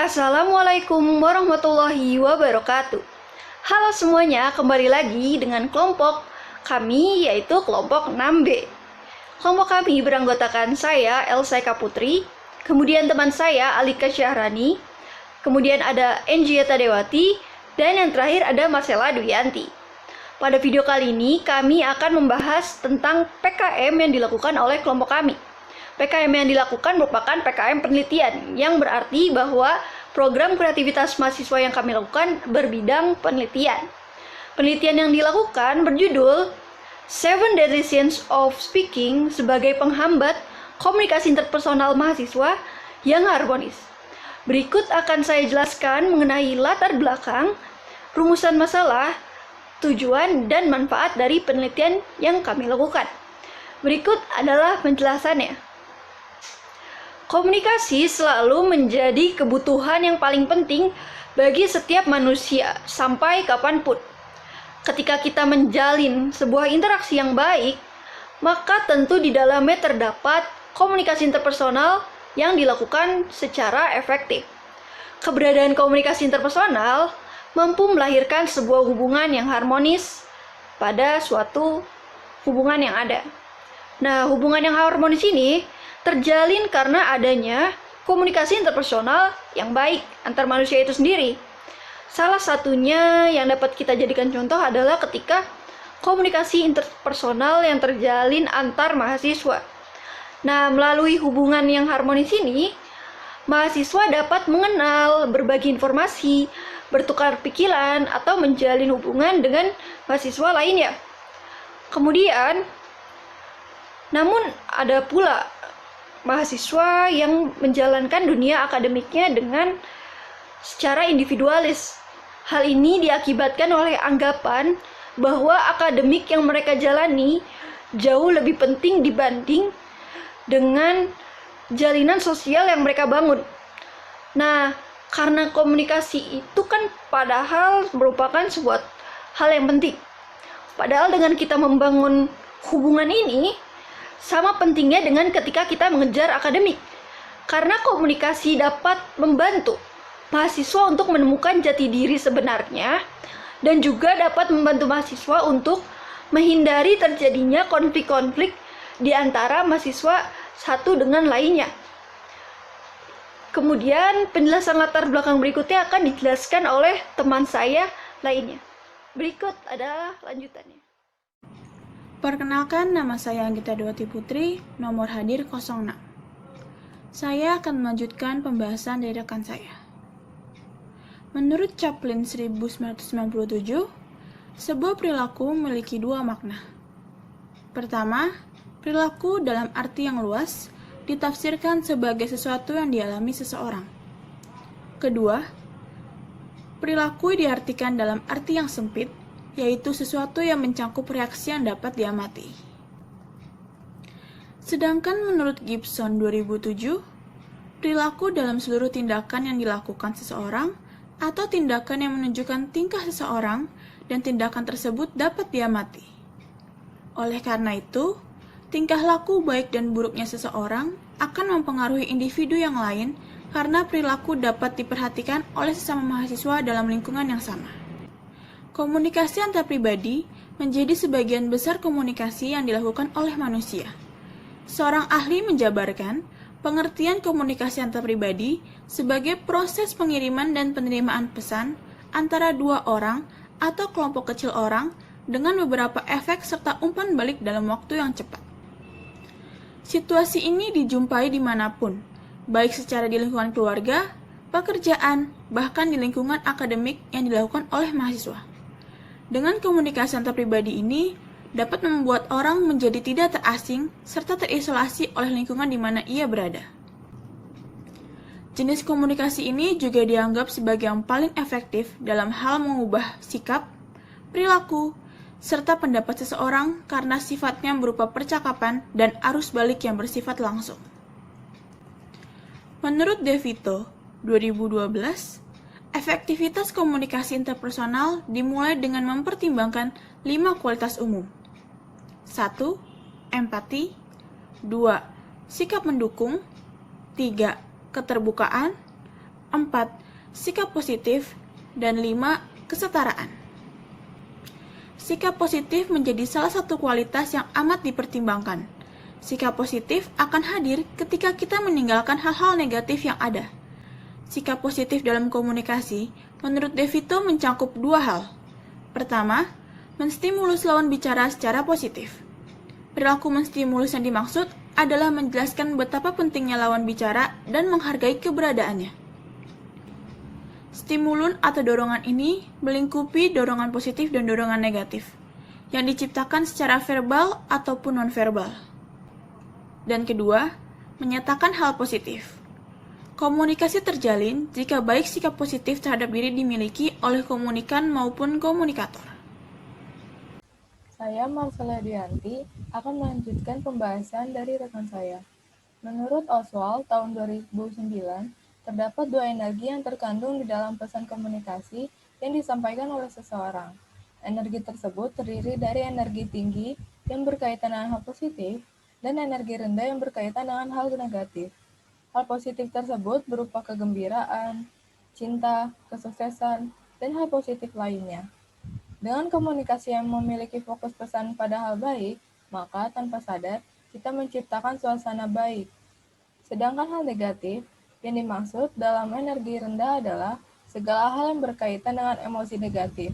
Assalamualaikum warahmatullahi wabarakatuh. Halo semuanya, kembali lagi dengan kelompok kami, yaitu kelompok 6B. Kelompok kami beranggotakan saya, Elsa Eka Putri, kemudian teman saya, Alika Syahrani, kemudian ada Enjia Tadewati, dan yang terakhir ada Marcella Duyanti. Pada video kali ini, kami akan membahas tentang PKM yang dilakukan oleh kelompok kami. PKM yang dilakukan merupakan PKM penelitian, yang berarti bahwa program kreativitas mahasiswa yang kami lakukan berbidang penelitian. Penelitian yang dilakukan berjudul 7 Deadly Sins of Speaking sebagai penghambat komunikasi interpersonal mahasiswa yang harmonis. Berikut akan saya jelaskan mengenai latar belakang, rumusan masalah, tujuan, dan manfaat dari penelitian yang kami lakukan. Berikut adalah penjelasannya. Komunikasi selalu menjadi kebutuhan yang paling penting bagi setiap manusia sampai kapanpun. Ketika kita menjalin sebuah interaksi yang baik, maka tentu di dalamnya terdapat komunikasi interpersonal yang dilakukan secara efektif. Keberadaan komunikasi interpersonal mampu melahirkan sebuah hubungan yang harmonis pada suatu hubungan yang ada. Nah, hubungan yang harmonis ini terjalin karena adanya komunikasi interpersonal yang baik antar manusia itu sendiri. Salah satunya yang dapat kita jadikan contoh adalah ketika komunikasi interpersonal yang terjalin antar mahasiswa. Nah, melalui hubungan yang harmonis ini, mahasiswa dapat mengenal, berbagi informasi, bertukar pikiran, atau menjalin hubungan dengan mahasiswa lainnya. Kemudian, namun ada pula mahasiswa yang menjalankan dunia akademiknya dengan secara individualis. Hal ini diakibatkan oleh anggapan bahwa akademik yang mereka jalani jauh lebih penting dibanding dengan jalinan sosial yang mereka bangun. Nah, karena komunikasi itu kan padahal merupakan sebuah hal yang penting. Padahal dengan kita membangun hubungan ini sama pentingnya dengan ketika kita mengejar akademik. Karena komunikasi dapat membantu mahasiswa untuk menemukan jati diri sebenarnya dan juga dapat membantu mahasiswa untuk menghindari terjadinya konflik-konflik di antara mahasiswa satu dengan lainnya. Kemudian penjelasan latar belakang berikutnya akan dijelaskan oleh teman saya lainnya. Berikut adalah lanjutannya. Perkenalkan, nama saya Anggita Dewati Putri, nomor hadir 06. Saya akan melanjutkan pembahasan dari rekan saya. Menurut Chaplin 1997, sebuah perilaku memiliki dua makna. Pertama, perilaku dalam arti yang luas ditafsirkan sebagai sesuatu yang dialami seseorang. Kedua, perilaku diartikan dalam arti yang sempit, yaitu sesuatu yang mencakup reaksi yang dapat diamati. Sedangkan menurut Gibson 2007, perilaku dalam seluruh tindakan yang dilakukan seseorang atau tindakan yang menunjukkan tingkah seseorang dan tindakan tersebut dapat diamati. Oleh karena itu, tingkah laku baik dan buruknya seseorang akan mempengaruhi individu yang lain karena perilaku dapat diperhatikan oleh sesama mahasiswa dalam lingkungan yang sama. Komunikasi antar pribadi menjadi sebagian besar komunikasi yang dilakukan oleh manusia. Seorang ahli menjabarkan pengertian komunikasi antar pribadi sebagai proses pengiriman dan penerimaan pesan antara dua orang atau kelompok kecil orang dengan beberapa efek serta umpan balik dalam waktu yang cepat. Situasi ini dijumpai dimanapun, baik secara di lingkungan keluarga, pekerjaan, bahkan di lingkungan akademik yang dilakukan oleh mahasiswa. Dengan komunikasi antar pribadi ini dapat membuat orang menjadi tidak terasing serta terisolasi oleh lingkungan di mana ia berada. Jenis komunikasi ini juga dianggap sebagai yang paling efektif dalam hal mengubah sikap, perilaku, serta pendapat seseorang karena sifatnya berupa percakapan dan arus balik yang bersifat langsung. Menurut De Vito, 2012, efektivitas komunikasi interpersonal dimulai dengan mempertimbangkan 5 kualitas umum. 1. Empati. 2. Sikap mendukung. 3. Keterbukaan. 4. Sikap positif, dan 5. Kesetaraan. Sikap positif menjadi salah satu kualitas yang amat dipertimbangkan. Sikap positif akan hadir ketika kita meninggalkan hal-hal negatif yang ada. Sikap positif dalam komunikasi, menurut DeVito mencakup dua hal. Pertama, menstimulus lawan bicara secara positif. Perilaku menstimulus yang dimaksud adalah menjelaskan betapa pentingnya lawan bicara dan menghargai keberadaannya. Stimulun atau dorongan ini melingkupi dorongan positif dan dorongan negatif, yang diciptakan secara verbal ataupun nonverbal. Dan kedua, menyatakan hal positif. Komunikasi terjalin jika baik sikap positif terhadap diri dimiliki oleh komunikan maupun komunikator. Saya Marcella Dianti akan melanjutkan pembahasan dari rekan saya. Menurut Oswald tahun 2009, terdapat dua energi yang terkandung di dalam pesan komunikasi yang disampaikan oleh seseorang. Energi tersebut terdiri dari energi tinggi yang berkaitan dengan hal positif dan energi rendah yang berkaitan dengan hal negatif. Hal positif tersebut berupa kegembiraan, cinta, kesuksesan, dan hal positif lainnya. Dengan komunikasi yang memiliki fokus pesan pada hal baik, maka tanpa sadar kita menciptakan suasana baik. Sedangkan hal negatif yang dimaksud dalam energi rendah adalah segala hal yang berkaitan dengan emosi negatif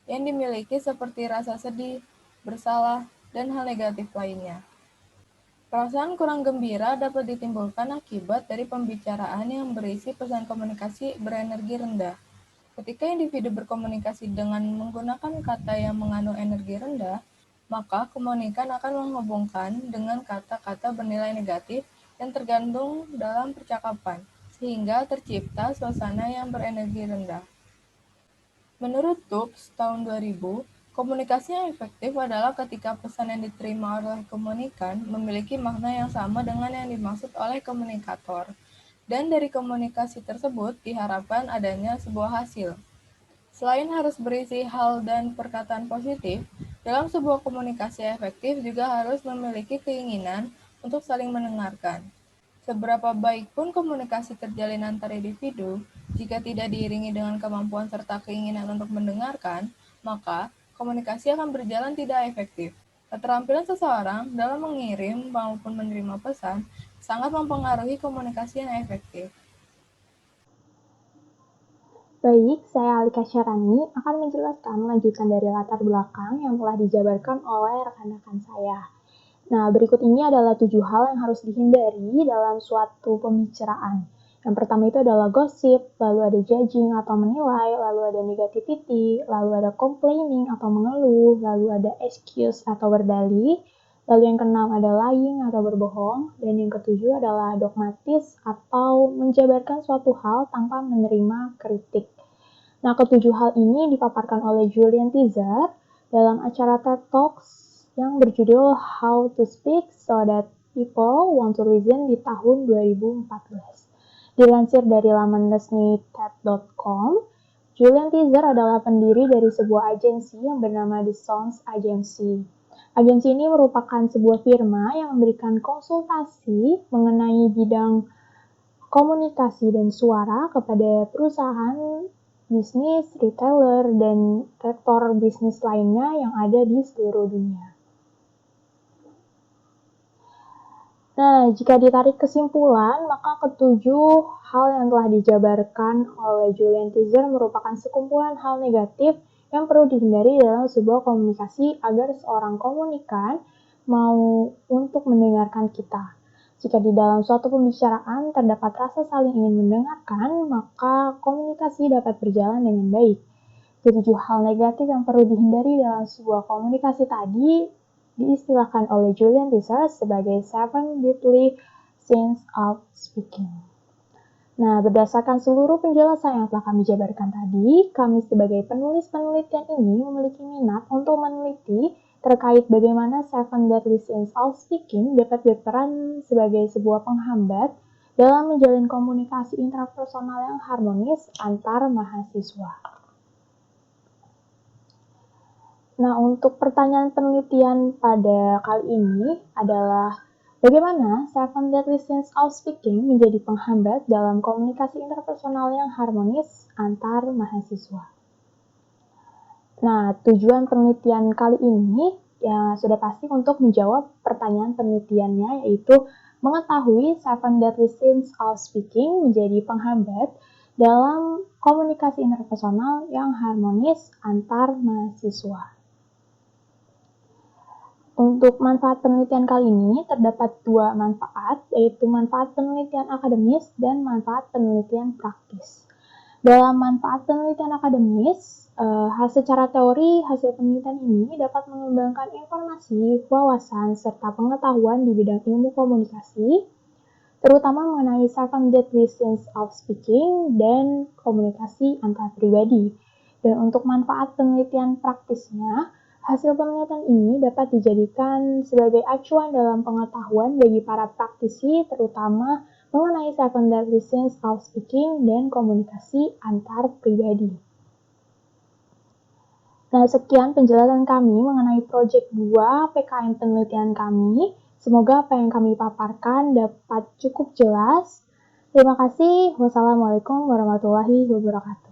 yang dimiliki seperti rasa sedih, bersalah, dan hal negatif lainnya. Perasaan kurang gembira dapat ditimbulkan akibat dari pembicaraan yang berisi pesan komunikasi berenergi rendah. Ketika individu berkomunikasi dengan menggunakan kata yang mengandung energi rendah, maka komunikan akan menghubungkan dengan kata-kata bernilai negatif yang tergantung dalam percakapan, sehingga tercipta suasana yang berenergi rendah. Menurut Tubbs tahun 2000, komunikasi yang efektif adalah ketika pesan yang diterima oleh komunikan memiliki makna yang sama dengan yang dimaksud oleh komunikator, dan dari komunikasi tersebut diharapkan adanya sebuah hasil. Selain harus berisi hal dan perkataan positif, dalam sebuah komunikasi efektif juga harus memiliki keinginan untuk saling mendengarkan. Seberapa baik pun komunikasi terjalin antar individu, jika tidak diiringi dengan kemampuan serta keinginan untuk mendengarkan, maka komunikasi akan berjalan tidak efektif. Keterampilan seseorang dalam mengirim maupun menerima pesan sangat mempengaruhi komunikasi yang efektif. Baik, saya Alika Syarani akan menjelaskan lanjutan dari latar belakang yang telah dijabarkan oleh rekan-rekan saya. Nah, berikut ini adalah 7 hal yang harus dihindari dalam suatu pembicaraan. Yang pertama itu adalah gosip, lalu ada judging atau menilai, lalu ada negativity, lalu ada complaining atau mengeluh, lalu ada excuse atau berdalih, lalu yang keenam ada lying atau berbohong, dan yang ketujuh adalah dogmatis atau menjabarkan suatu hal tanpa menerima kritik. Nah, ketujuh hal ini dipaparkan oleh Julian Teaser dalam acara TED Talks yang berjudul How to Speak So That People Want to Listen di tahun 2014. Dilansir dari laman resmi TED.com, Julian Teaser adalah pendiri dari sebuah agensi yang bernama The Sounds Agency. Agensi ini merupakan sebuah firma yang memberikan konsultasi mengenai bidang komunikasi dan suara kepada perusahaan bisnis, retailer, dan sektor bisnis lainnya yang ada di seluruh dunia. Nah, jika ditarik kesimpulan, maka ketujuh hal yang telah dijabarkan oleh Julian Teaser merupakan sekumpulan hal negatif yang perlu dihindari dalam sebuah komunikasi agar seorang komunikan mau untuk mendengarkan kita. Jika di dalam suatu pembicaraan terdapat rasa saling ingin mendengarkan, maka komunikasi dapat berjalan dengan baik. Ketujuh hal negatif yang perlu dihindari dalam sebuah komunikasi tadi diistilahkan oleh Julian Teaser sebagai 7 deadly sins of speaking. Nah, berdasarkan seluruh penjelasan yang telah kami jabarkan tadi, kami sebagai penulis penelitian ini memiliki minat untuk meneliti terkait bagaimana 7 deadly sins of speaking dapat berperan sebagai sebuah penghambat dalam menjalin komunikasi intrapersonal yang harmonis antar mahasiswa. Nah, untuk pertanyaan penelitian pada kali ini adalah Bagaimana Seven Deadly Sins of Speaking menjadi penghambat dalam komunikasi interpersonal yang harmonis antar mahasiswa? Nah, tujuan penelitian kali ini ya sudah pasti untuk menjawab pertanyaan penelitiannya, yaitu mengetahui Seven Deadly Sins of Speaking menjadi penghambat dalam komunikasi interpersonal yang harmonis antar mahasiswa. Untuk manfaat penelitian kali ini terdapat dua manfaat, yaitu manfaat penelitian akademis dan manfaat penelitian praktis. Dalam manfaat penelitian akademis, secara teori hasil penelitian ini dapat mengembangkan informasi, wawasan, serta pengetahuan di bidang ilmu komunikasi, terutama mengenai Seven Deadly Sins of Speaking dan komunikasi antar pribadi. Dan untuk manfaat penelitian praktisnya, hasil penelitian ini dapat dijadikan sebagai acuan dalam pengetahuan bagi para praktisi, terutama mengenai Seven Deadly Sins of Speaking dan komunikasi antar pribadi. Nah, sekian penjelasan kami mengenai Project 2 PKM penelitian kami. Semoga apa yang kami paparkan dapat cukup jelas. Terima kasih. Wassalamualaikum warahmatullahi wabarakatuh.